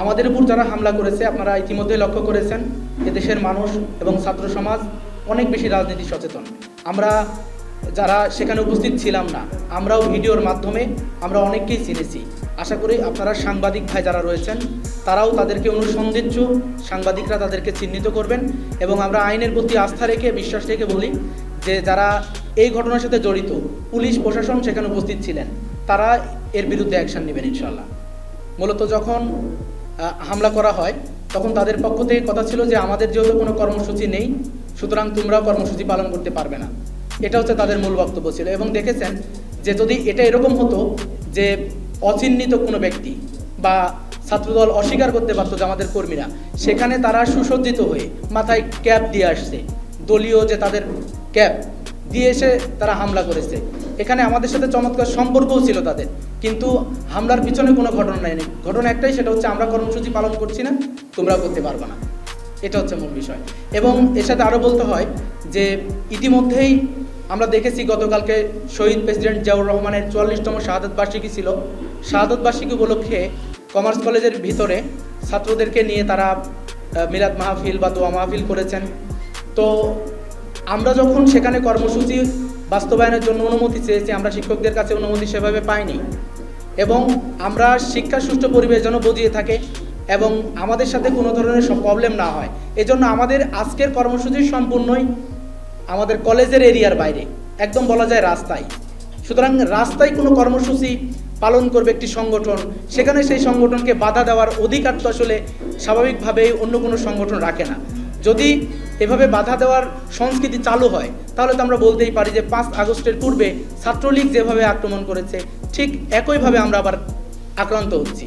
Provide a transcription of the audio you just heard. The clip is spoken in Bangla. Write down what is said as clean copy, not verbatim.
আমাদের উপর যারা হামলা করেছে আপনারা ইতিমধ্যে লক্ষ্য করেছেন এদেশের মানুষ এবং ছাত্র সমাজ অনেক বেশি রাজনীতি সচেতন। আমরা যারা সেখানে উপস্থিত ছিলাম না, আমরাও ভিডিওর মাধ্যমে আমরা অনেককেই চিনেছি। আশা করি আপনারা সাংবাদিক ভাই যারা রয়েছেন তারাও তাদেরকে অনুসন্ধিৎস সাংবাদিকরা তাদেরকে চিহ্নিত করবেন এবং আমরা আইনের প্রতি আস্থা রেখে বিশ্বাস রেখে বলি যে যারা এই ঘটনার সাথে জড়িত পুলিশ প্রশাসন সেখানে উপস্থিত ছিলেন তারা এর বিরুদ্ধে অ্যাকশন নেবেন ইনশাল্লাহ। মূলত যখন হামলা করা হয় তখন তাদের পক্ষ থেকে কথা ছিল যে আমাদের যেহেতু কোনো কর্মসূচি নেই সুতরাং তোমরাও কর্মসূচি পালন করতে পারবে না, এটা হচ্ছে তাদের মূল বক্তব্য ছিল। এবং দেখেছেন যে যদি এটা এরকম হতো যে অচিহ্নিত কোনো ব্যক্তি বা ছাত্রদল অস্বীকার করতে পারতো যে আমাদের কর্মীরা, সেখানে তারা সুসজ্জিত হয়ে মাথায় ক্যাপ দিয়ে আসছে, দলীয় যে তাদের ক্যাপ দিয়ে এসে তারা হামলা করেছে। এখানে আমাদের সাথে চমৎকার সম্পর্কও ছিল তাদের, কিন্তু হামলার পিছনে কোনো ঘটনা নেই। ঘটনা একটাই, সেটা হচ্ছে আমরা কর্মসূচি পালন করছি না, তোমরাও করতে পারবে না, এটা হচ্ছে মূল বিষয়। এবং এর সাথে আরও বলতে হয় যে ইতিমধ্যেই আমরা দেখেছি গতকালকে শহীদ প্রেসিডেন্ট জিয়াউর রহমানের ৪৪তম শাহাদত বার্ষিকী ছিল। শাহাদত বার্ষিকী উপলক্ষে কমার্স কলেজের ভিতরে ছাত্রদেরকে নিয়ে তারা মিলাদ মাহফিল বা দোয়া মাহফিল করেছেন। তো আমরা যখন সেখানে কর্মসূচি বাস্তবায়নের জন্য অনুমতি চেয়েছি, আমরা শিক্ষকদের কাছে অনুমতি সেভাবে পাইনি এবং আমরা শিক্ষার সুষ্ঠু পরিবেশ যেন বজিয়ে থাকে এবং আমাদের সাথে কোনো ধরনের প্রবলেম না হয়, এজন্য আমাদের আজকের কর্মসূচি সম্পূর্ণই আমাদের কলেজের এরিয়ার বাইরে, একদম বলা যায় রাস্তায়। সুতরাং রাস্তায় কোনো কর্মসূচি পালন করবে একটি সংগঠন, সেখানে সেই সংগঠনকে বাধা দেওয়ার অধিকার তো আসলে স্বাভাবিকভাবেই অন্য কোনো সংগঠন রাখে না। যদি এভাবে বাধা দেওয়ার সংস্কৃতি চালু হয় তাহলে তো আমরা বলতেই পারি যে 5 আগস্টের পূর্বে ছাত্রলীগ যেভাবে আক্রমণ করেছে ঠিক একইভাবে আমরা আবার আক্রান্ত হচ্ছি।